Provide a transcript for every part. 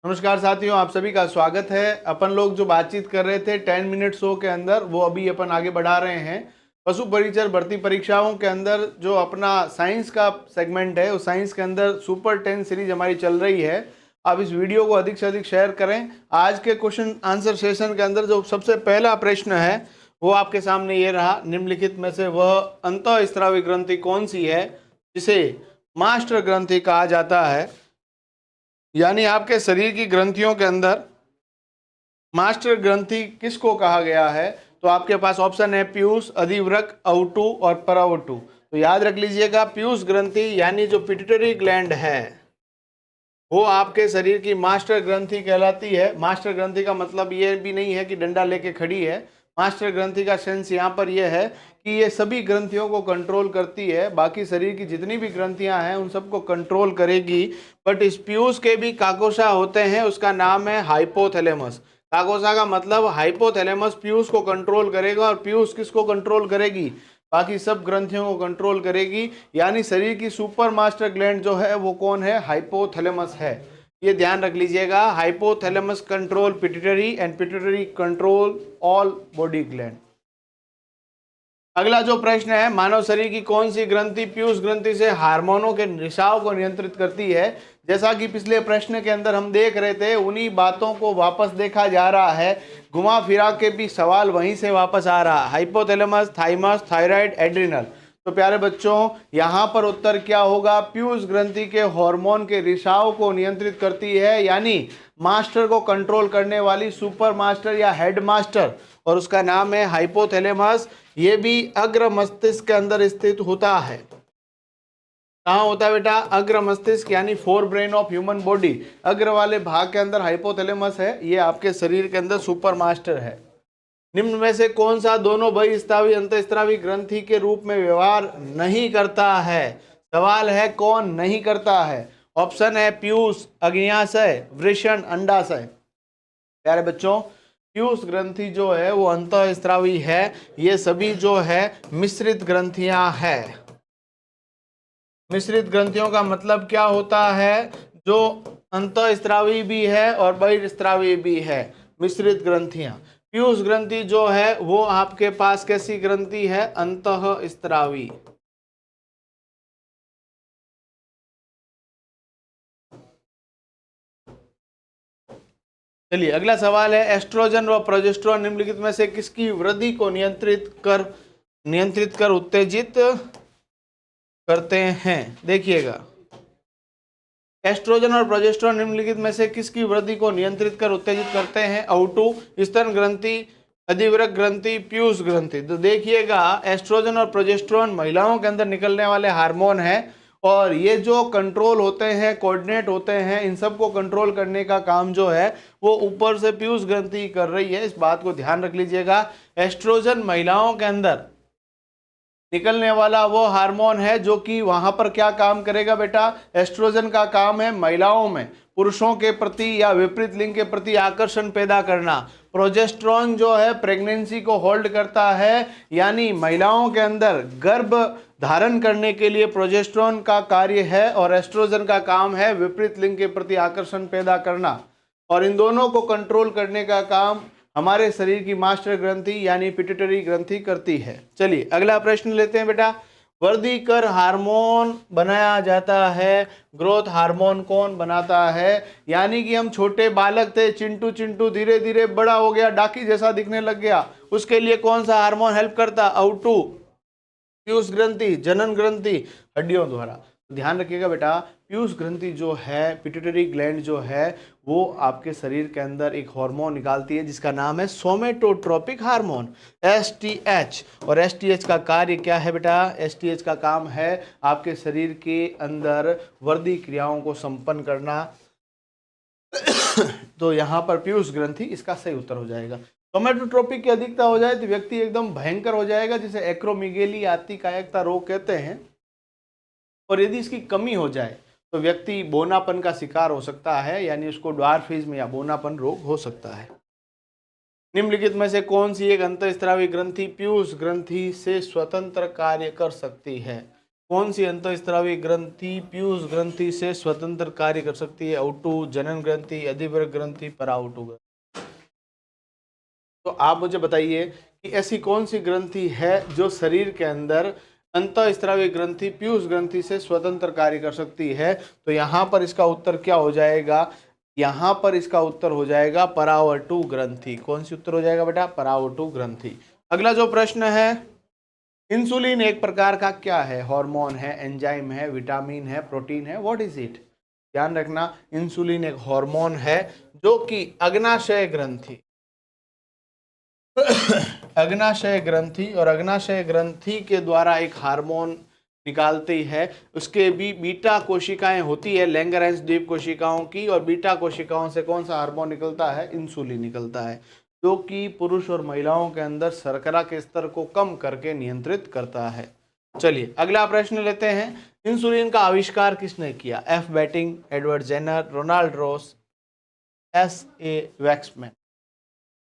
नमस्कार साथियों, आप सभी का स्वागत है। अपन लोग जो बातचीत कर रहे थे 10 मिनट शो के अंदर, वो अभी अपन आगे बढ़ा रहे हैं। पशु परिचर भर्ती परीक्षाओं के अंदर जो अपना साइंस का सेगमेंट है, उस साइंस के अंदर सुपर 10 सीरीज हमारी चल रही है। आप इस वीडियो को अधिक से अधिक शेयर करें। आज के क्वेश्चन आंसर सेशन के अंदर जो सबसे पहला प्रश्न है वो आपके सामने ये रहा। निम्नलिखित में से वह अंतःस्रावी ग्रंथि कौन सी है जिसे मास्टर ग्रंथि कहा जाता है? यानी आपके शरीर की ग्रंथियों के अंदर मास्टर ग्रंथि किसको कहा गया है? तो आपके पास ऑप्शन है पीयूष, अधिवृक्क, अवटु और परअवटु। तो याद रख लीजिएगा, पीयूष ग्रंथि यानी जो पिट्यूटरी ग्लैंड है वो आपके शरीर की मास्टर ग्रंथि कहलाती है। मास्टर ग्रंथि का मतलब ये भी नहीं है कि डंडा लेके खड़ी है। मास्टर ग्रंथि का सेंस यहाँ पर यह है कि ये सभी ग्रंथियों को कंट्रोल करती है। बाकी शरीर की जितनी भी ग्रंथियां हैं उन सबको कंट्रोल करेगी। बट इस पीयूष के भी काकोशा होते हैं, उसका नाम है हाइपोथैलेमस। काकोशा का मतलब हाइपोथैलेमस पीयूष को कंट्रोल करेगा। और पीयूष किसको कंट्रोल करेगी? बाकी सब ग्रंथियों को कंट्रोल करेगी। यानी शरीर की सुपर मास्टर ग्लैंड जो है वो कौन है? हाइपोथैलेमस है। ये ध्यान रख लीजिएगा, hypothalamus control pituitary and pituitary control all body gland. अगला जो प्रश्न है, मानव शरीर की कौन सी ग्रंथि पीयूष ग्रंथि से हार्मोनों के रिसाव को नियंत्रित करती है? जैसा कि पिछले प्रश्न के अंदर हम देख रहे थे, उन्हीं बातों को वापस देखा जा रहा है। घुमा फिरा के भी सवाल वहीं से वापस आ रहा है। Hypothalamus, thymus, thyroid, adrenal. तो प्यारे बच्चों, यहाँ पर उत्तर क्या होगा? पीयूष ग्रंथि के हार्मोन के रिसाव को नियंत्रित करती है, यानी मास्टर को कंट्रोल करने वाली सुपर मास्टर या हेड मास्टर, और उसका नाम है हाइपोथैलेमस। ये भी अग्र मस्तिष्क के अंदर स्थित होता है। कहाँ होता है बेटा? अग्र मस्तिष्क यानी fore brain of human body. अग्र वाले भाग के अंदर हाइपोथैलेमस है। ये आपके शरीर के अंदर सुपर मास्टर है। निम्न में से कौन सा दोनों बहिस्रावी अंतःस्रावी ग्रंथि के रूप में व्यवहार नहीं करता है? सवाल है कौन नहीं करता है। ऑप्शन है पीयूष, अग्न्याशय, वृषण, अंडाशय। प्यारे बच्चों, पीयूष ग्रंथि जो है वो अंतःस्रावी है। ये सभी जो है मिश्रित ग्रंथियां हैं। मिश्रित ग्रंथियों का मतलब क्या होता है? जो अंतःस्रावी भी है और बहिर्स्रावी भी है, मिश्रित ग्रंथियां। पीयूष ग्रंथि जो है वो आपके पास कैसी ग्रंथि है? अंतःस्रावी। चलिए अगला सवाल है, एस्ट्रोजन व प्रोजेस्टेरोन निम्नलिखित में से किसकी वृद्धि को नियंत्रित कर उत्तेजित करते हैं? देखिएगा, एस्ट्रोजन और प्रोजेस्टेरोन निम्नलिखित में से किसकी वृद्धि को नियंत्रित कर उत्तेजित करते हैं? अवटु, स्तन ग्रंथि, अधिवृक्क ग्रंथि, पीयूष ग्रंथि। तो देखिएगा, एस्ट्रोजन और प्रोजेस्टेरोन महिलाओं के अंदर निकलने वाले हार्मोन हैं, और ये जो कंट्रोल होते हैं, कोऑर्डिनेट होते हैं, इन सब को कंट्रोल करने का काम जो है वो ऊपर से पीयूष ग्रंथि कर रही है। इस बात को ध्यान रख लीजिएगा। एस्ट्रोजन महिलाओं के अंदर निकलने वाला वो हार्मोन है जो कि वहां पर क्या काम करेगा बेटा? एस्ट्रोजन का काम है महिलाओं में पुरुषों के प्रति या विपरीत लिंग के प्रति आकर्षण पैदा करना। प्रोजेस्टेरोन जो है प्रेगनेंसी को होल्ड करता है, यानी महिलाओं के अंदर गर्भ धारण करने के लिए प्रोजेस्टेरोन का कार्य है, और एस्ट्रोजन का काम है विपरीत लिंग के प्रति आकर्षण पैदा करना। और इन दोनों को कंट्रोल करने का काम हमारे शरीर की मास्टर ग्रंथि यानी पिट्यूटरी ग्रंथि करती है। चलिए अगला प्रश्न लेते हैं बेटा। वर्धीकर हार्मोन बनाया जाता है, ग्रोथ हार्मोन कौन बनाता है? यानी कि हम छोटे बालक थे, चिंटू चिंटू धीरे धीरे बड़ा हो गया, डाकी जैसा दिखने लग गया, उसके लिए कौन सा हार्मोन हेल्प करता? अवटु, पीयूष ग्रंथि, जनन ग्रंथि, हड्डियों द्वारा। ध्यान रखिएगा बेटा, पीयूष ग्रंथि जो है, पिट्यूटरी ग्लैंड जो है, वो आपके शरीर के अंदर एक हार्मोन निकालती है जिसका नाम है सोमेटोट्रोपिक हार्मोन, एसटीएच। और एसटीएच का कार्य क्या है बेटा? एसटीएच का काम है आपके शरीर के अंदर वर्धी क्रियाओं को संपन्न करना। तो यहाँ पर पीयूष ग्रंथि इसका सही उत्तर हो जाएगा। सोमेटोट्रोपिक की अधिकता हो जाए तो व्यक्ति एकदम भयंकर हो जाएगा, जिसे एक्रोमीगेली आत्ति कायकता रोग कहते हैं। और यदि इसकी कमी हो जाए तो व्यक्ति बोनापन का शिकार हो सकता है, यानी उसको ड्वार्फिज्म या बोनापन रोग हो सकता है। निम्नलिखित में से कौन सी एक अंतःस्रावी ग्रंथि पीयूष ग्रंथि से स्वतंत्र कार्य कर सकती है? कौन सी अंतःस्रावी ग्रंथि पीयूष ग्रंथि से स्वतंत्र कार्य कर सकती है? औटू, जनन ग्रंथि, अधिवृक्क ग्रंथि, पराउटू ग्रंथि। तो आप मुझे बताइए कि ऐसी कौन सी ग्रंथि है जो शरीर के अंदर अंतःस्रावी ग्रंथि पीयूष ग्रंथि से स्वतंत्र कार्य कर सकती है? तो यहाँ पर इसका उत्तर क्या हो जाएगा? यहाँ पर इसका उत्तर हो जाएगा परावटु ग्रंथि। कौन सी उत्तर हो जाएगा बेटा? परावटु ग्रंथि। अगला जो प्रश्न है, इंसुलिन एक प्रकार का क्या है? हार्मोन है, एंजाइम है, विटामिन है, प्रोटीन है, व्हाट इज इट? ध्यान रखना, इंसुलिन एक हार्मोन है जो कि अग्नाशय ग्रंथि अग्नाशय ग्रंथि और अग्नाशय ग्रंथि के द्वारा एक हार्मोन निकालती है। उसके भी बीटा कोशिकाएं होती है लैंगरहैंस द्वीप कोशिकाओं की, और बीटा कोशिकाओं से कौन सा हार्मोन निकलता है? इंसुलिन निकलता है, जो कि पुरुष और महिलाओं के अंदर शर्करा के स्तर को कम करके नियंत्रित करता है। चलिए अगला प्रश्न लेते हैं। इंसुलिन का आविष्कार किसने किया? F Banting, Edward Jenner, Ronald Ross, S A Waksman.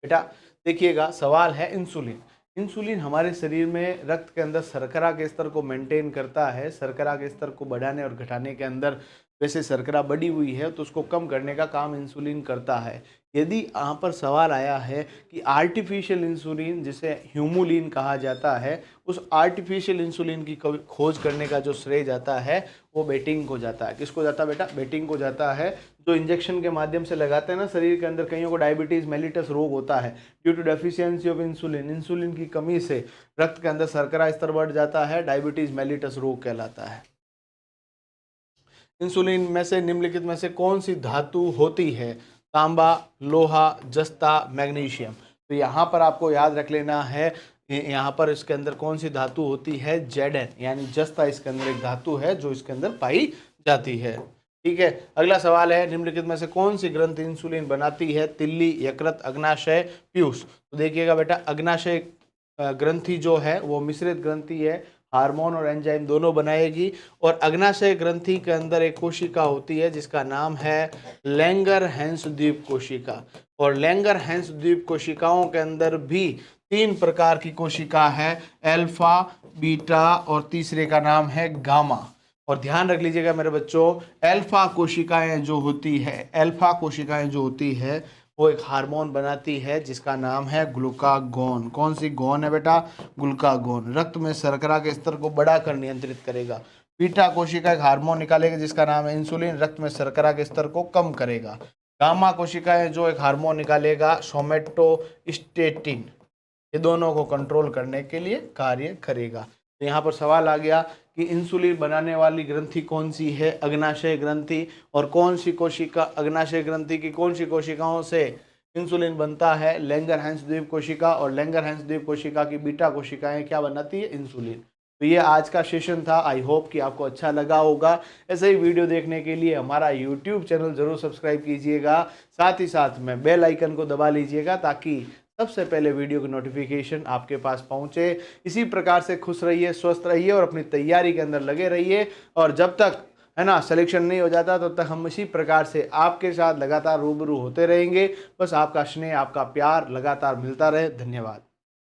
बेटा देखिएगा, सवाल है इंसुलिन। इंसुलिन हमारे शरीर में रक्त के अंदर शर्करा के स्तर को मेंटेन करता है। शर्करा के स्तर को बढ़ाने और घटाने के अंदर, वैसे शर्करा बढ़ी हुई है तो उसको कम करने का काम इंसुलिन करता है। यदि यहाँ पर सवाल आया है कि आर्टिफिशियल इंसुलिन, जिसे ह्यूमुलिन कहा जाता है, उस आर्टिफिशियल इंसुलिन की खोज करने का जो श्रेय जाता है वो बेटिंग को जाता है। किसको जाता है बेटा? बेटिंग को जाता है, जो इंजेक्शन के माध्यम से लगाते हैं ना शरीर के अंदर। कईयों को डायबिटीज मेलिटस रोग होता है due to deficiency of insulin. Insulin की कमी से रक्त के अंदर शर्करा स्तर बढ़ जाता है, डायबिटीज मेलिटस रोग कहलाता है। इंसुलिन में से निम्नलिखित में से कौन सी धातु होती है? तांबा, लोहा, जस्ता, मैग्नीशियम। तो यहाँ पर आपको याद रख लेना है, यहाँ पर इसके अंदर कौन सी धातु होती है? Zn यानी जस्ता इसके अंदर एक धातु है जो इसके अंदर पाई जाती है। ठीक है, अगला सवाल है, निम्नलिखित में से कौन सी ग्रंथि इंसुलिन बनाती है? तिल्ली, यकृत, अग्नाशय, पीयूष। तो देखिएगा बेटा, अग्नाशय ग्रंथि जो है वो मिश्रित ग्रंथि है, हार्मोन और एंजाइम दोनों बनाएगी। और अग्नाशय ग्रंथि के अंदर एक कोशिका होती है जिसका नाम है लैंगरहैंस द्वीप कोशिका। और लैंगरहैंस द्वीप कोशिकाओं के अंदर भी 3 प्रकार की कोशिका है, अल्फा, बीटा और तीसरे का नाम है गामा। और ध्यान रख लीजिएगा मेरे बच्चों, अल्फा कोशिकाएं जो होती है वो एक हार्मोन बनाती है जिसका नाम है ग्लूकागोन। कौन सी गोन है बेटा? ग्लूकागोन। रक्त में शर्करा के स्तर को बढ़ाकर नियंत्रित करेगा। बीटा कोशिका एक हार्मोन निकालेगी जिसका नाम है इंसुलिन, रक्त में शर्करा के स्तर को कम करेगा। गामा कोशिकाएं जो एक हार्मोन निकालेगा सोमेटोस्टेटिन, ये दोनों को कंट्रोल करने के लिए कार्य करेगा। तो यहाँ पर सवाल आ गया कि इंसुलिन बनाने वाली ग्रंथि कौन सी है? अग्नाशय ग्रंथि। और कौन सी कोशिका, अग्नाशय ग्रंथि की कौन सी कोशिकाओं से इंसुलिन बनता है? लैंगरहैंस द्वीप कोशिका। और लैंगरहैंस द्वीप कोशिका की बीटा कोशिकाएं क्या बनाती है? इंसुलिन। तो ये आज का सेशन था। आई होप कि आपको अच्छा लगा होगा। ऐसे ही वीडियो देखने के लिए हमारा यूट्यूब चैनल जरूर सब्सक्राइब कीजिएगा, साथ ही साथ में बेल आइकन को दबा लीजिएगा ताकि सबसे पहले वीडियो की नोटिफिकेशन आपके पास पहुंचे। इसी प्रकार से खुश रहिए, स्वस्थ रहिए और अपनी तैयारी के अंदर लगे रहिए। और जब तक है ना सिलेक्शन नहीं हो जाता तब तक हम इसी प्रकार से आपके साथ लगातार रूबरू होते रहेंगे। बस आपका स्नेह, आपका प्यार लगातार मिलता रहे। धन्यवाद।